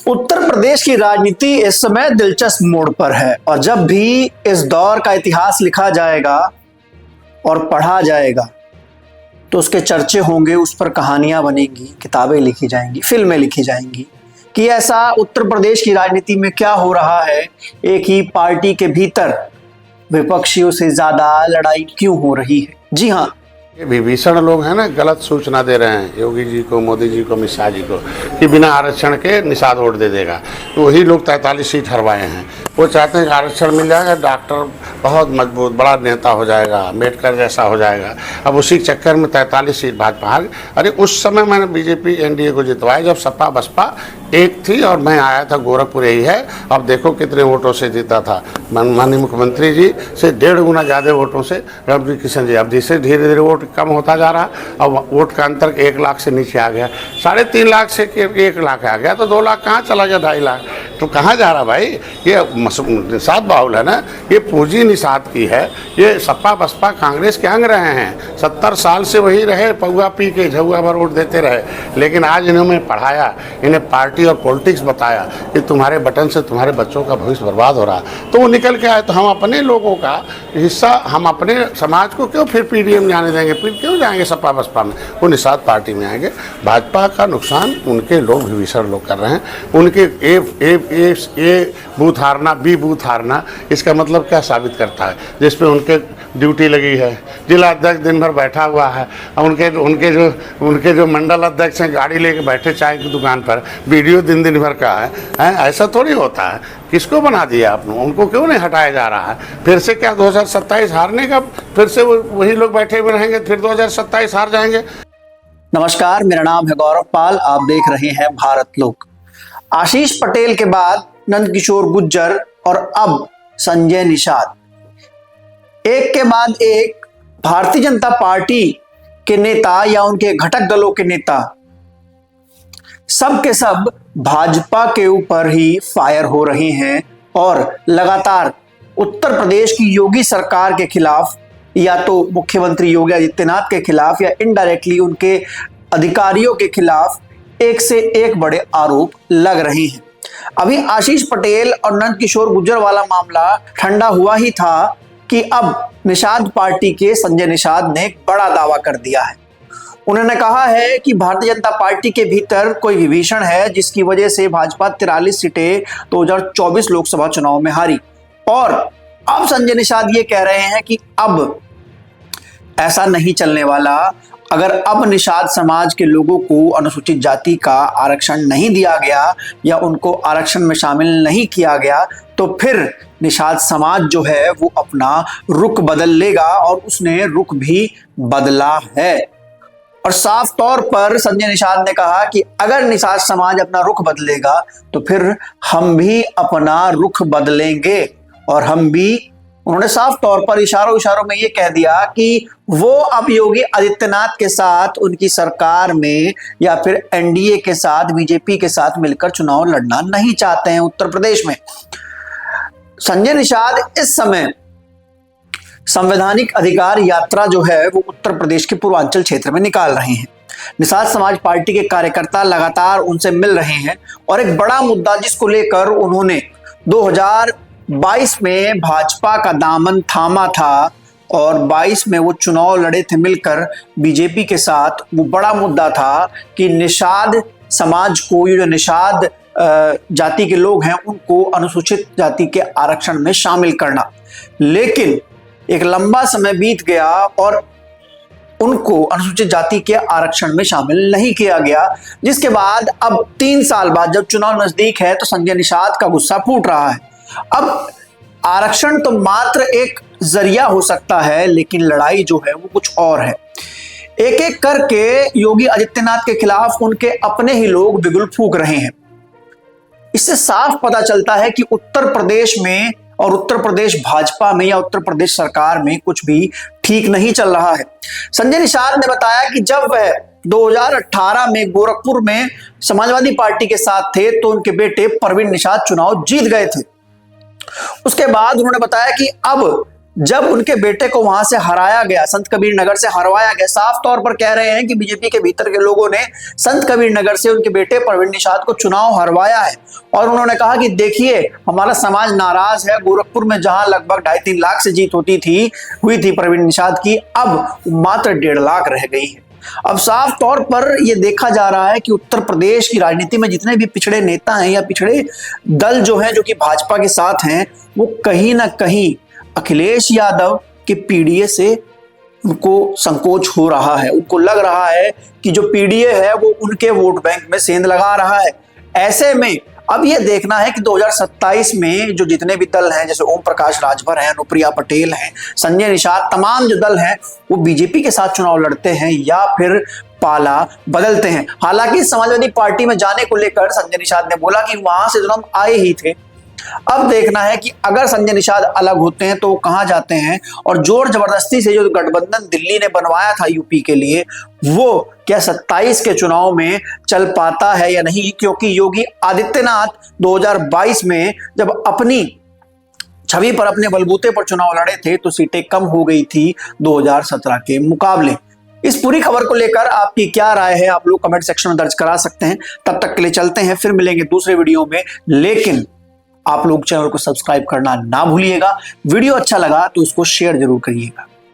उत्तर प्रदेश की राजनीति इस समय दिलचस्प मोड़ पर है और जब भी इस दौर का इतिहास लिखा जाएगा और पढ़ा जाएगा तो उसके चर्चे होंगे, उस पर कहानियां बनेंगी, किताबें लिखी जाएंगी, फिल्में लिखी जाएंगी कि ऐसा उत्तर प्रदेश की राजनीति में क्या हो रहा है। एक ही पार्टी के भीतर विपक्षियों से ज्यादा लड़ाई क्यों हो रही है। जी हाँ, ये विभीषण लोग हैं ना, गलत सूचना दे रहे हैं योगी जी को, मोदी जी को, अमित शाह जी को कि बिना आरक्षण के निषाद वोट दे देगा। तो वही लोग 43 सीट हरवाए हैं। वो चाहते हैं कि आरक्षण मिल जाएगा, डॉक्टर बहुत मजबूत बड़ा नेता हो जाएगा, अम्बेडकर जैसा हो जाएगा। अब उसी चक्कर में 43 सीट भाजपा हार। अरे उस समय मैंने बीजेपी एनडीए को जितवाया जब सपा बसपा एक थी और मैं आया था, गोरखपुर यही है। अब देखो कितने वोटों से जीता था, माननीय मुख्यमंत्री जी से 1.5 गुना ज़्यादा वोटों से रवि किशन जी। अब जिससे धीरे धीरे वोट कम होता जा रहा, अब वोट का अंतर 1 लाख से नीचे आ गया, 3.5 लाख से 1 लाख आ गया, तो 2 लाख कहाँ चला गया, 2.5 लाख तो कहाँ जा रहा भाई। ये निषाद बाहुल है ना, ये पूंजी निषाद की है। ये सपा बसपा कांग्रेस के अंग रहे हैं, 70 साल से वही रहे, पौआ पी के झुआ भर वोट देते रहे। लेकिन आज इन्होंने पढ़ाया, इन्हें पार्टी और पॉलिटिक्स बताया कि तुम्हारे बटन से तुम्हारे बच्चों का भविष्य बर्बाद हो रहा, तो वो निकल के आए। तो हम अपने लोगों का हिस्सा, हम अपने समाज को क्यों फिर पीडीएम जाने देंगे, फिर क्यों जाएंगे सपा बसपा में, वो निषाद पार्टी में आएंगे। भाजपा का नुकसान उनके लोग विभीषण लोग कर रहे हैं। उनके ए बूथ हारना, बी बूथ हारना, इसका मतलब क्या साबित करता है, जिसपे उनके ड्यूटी लगी है। जिला अध्यक्ष दिन भर बैठा हुआ है, उनके जो मंडल अध्यक्ष हैं गाड़ी लेके बैठे चाय की दुकान पर, वीडियो दिन भर का है। ऐसा थोड़ी होता है। किसको बना दिया आपने, उनको क्यों नहीं हटाया जा रहा है। फिर से क्या 2027 हारने का, फिर से वही लोग बैठे हुए रहेंगे, फिर 2027 हार जाएंगे। नमस्कार, मेरा नाम है गौरव पाल, आप देख रहे हैं भारत लोक। आशीष पटेल के बाद नंदकिशोर गुर्जर और अब संजय निषाद, एक के बाद एक भारतीय जनता पार्टी के नेता या उनके घटक दलों के नेता सब के सब भाजपा के ऊपर ही फायर हो रहे हैं और लगातार उत्तर प्रदेश की योगी सरकार के खिलाफ, या तो मुख्यमंत्री योगी आदित्यनाथ के खिलाफ या इनडायरेक्टली उनके अधिकारियों के खिलाफ एक से एक बड़े आरोप लग रहे हैं। अभी आशीष पटेल और नंदकिशोर गुर्जर वाला मामला ठंडा हुआ ही था कि अब निषाद पार्टी के संजय निषाद ने एक बड़ा दावा कर दिया है। उन्होंने कहा है कि भारतीय जनता पार्टी के भीतर कोई विभीषण है जिसकी वजह से भाजपा 43 सीटें 2024 लोकसभा चुनाव में हारी। और अब संजय निषाद ये कह रहे हैं कि अब ऐसा नहीं चलने वाला। अगर अब निषाद समाज के लोगों को अनुसूचित जाति का आरक्षण नहीं दिया गया या उनको आरक्षण में शामिल नहीं किया गया तो फिर निषाद समाज जो है वो अपना रुख बदल लेगा, और उसने रुख भी बदला है। और साफ तौर पर संजय निषाद ने कहा कि अगर निषाद समाज अपना रुख बदलेगा तो फिर हम भी अपना रुख बदलेंगे। और हम भी, उन्होंने साफ तौर पर इशारों में ये कह दिया कि वो अब योगी आदित्यनाथ के साथ उनकी सरकार में या फिर एनडीए के साथ, बीजेपी के साथ मिलकर चुनाव लड़ना नहीं चाहते हैं उत्तर प्रदेश में। संजय निषाद इस समय संवैधानिक अधिकार यात्रा जो है वो उत्तर प्रदेश के पूर्वांचल क्षेत्र में निकाल रहे हैं। निषाद समाज पार्टी के कार्यकर्ता लगातार उनसे मिल रहे हैं और एक बड़ा मुद्दा जिसको लेकर उन्होंने 2022 में भाजपा का दामन थामा था और 22 में वो चुनाव लड़े थे मिलकर बीजेपी के साथ, वो बड़ा मुद्दा था कि निषाद समाज को, ये जो निषाद जाति के लोग हैं उनको अनुसूचित जाति के आरक्षण में शामिल करना। लेकिन एक लंबा समय बीत गया और उनको अनुसूचित जाति के आरक्षण में शामिल नहीं किया गया, जिसके बाद अब 3 साल बाद जब चुनाव नजदीक है तो संजय निषाद का गुस्सा फूट रहा है। अब आरक्षण तो मात्र एक जरिया हो सकता है, लेकिन लड़ाई जो है वो कुछ और है। एक एक करके योगी आदित्यनाथ के खिलाफ उनके अपने ही लोग बिगुल फूंक रहे हैं। इससे साफ पता चलता है कि उत्तर प्रदेश में और उत्तर प्रदेश भाजपा में या उत्तर प्रदेश सरकार में कुछ भी ठीक नहीं चल रहा है। संजय निषाद ने बताया कि जब वह 2018 में गोरखपुर में समाजवादी पार्टी के साथ थे तो उनके बेटे परवीन निषाद चुनाव जीत गए थे। उसके बाद उन्होंने बताया कि अब जब उनके बेटे को वहां से हराया गया, संत कबीर नगर से हरवाया गया, साफ तौर पर कह रहे हैं कि बीजेपी के भीतर के लोगों ने संत कबीर नगर से उनके बेटे प्रवीण निषाद को चुनाव हरवाया है। और उन्होंने कहा कि देखिए हमारा समाज नाराज है, गोरखपुर में जहां लगभग 2.5-3 लाख से जीत हुई थी प्रवीण निषाद की, अब मात्र 1.5 लाख रह गई है। अब साफ तौर पर यह देखा जा रहा है कि उत्तर प्रदेश की राजनीति में जितने भी पिछड़े नेता हैं या पिछड़े दल जो हैं, जो कि भाजपा के साथ हैं, वो कहीं ना कहीं अखिलेश यादव के पीडीए से उनको संकोच हो रहा है। उनको लग रहा है कि जो पीडीए है वो उनके वोट बैंक में सेंध लगा रहा है। ऐसे में अब ये देखना है कि 2027 में जो जितने भी दल हैं, जैसे ओम प्रकाश राजभर हैं, अनुप्रिया पटेल हैं, संजय निषाद, तमाम जो दल हैं वो बीजेपी के साथ चुनाव लड़ते हैं या फिर पाला बदलते हैं। हालांकि समाजवादी पार्टी में जाने को लेकर संजय निषाद ने बोला कि वहां से तो हम आए ही थे। अब देखना है कि अगर संजय निषाद अलग होते हैं तो वो कहां जाते हैं, और जोर जबरदस्ती से जो गठबंधन दिल्ली ने बनवाया था यूपी के लिए, वो क्या 27 के चुनाव में चल पाता है या नहीं। क्योंकि योगी आदित्यनाथ 2022 में जब अपनी छवि पर, अपने बलबूते पर चुनाव लड़े थे तो सीटें कम हो गई थी 2017 के मुकाबले। इस पूरी खबर को लेकर आपकी क्या राय है, आप लोग कमेंट सेक्शन में दर्ज करा सकते हैं। तब तक के लिए चलते हैं, फिर मिलेंगे दूसरे वीडियो में। लेकिन आप लोग चैनल को सब्सक्राइब करना ना भूलिएगा। वीडियो अच्छा लगा तो उसको शेयर जरूर करिएगा।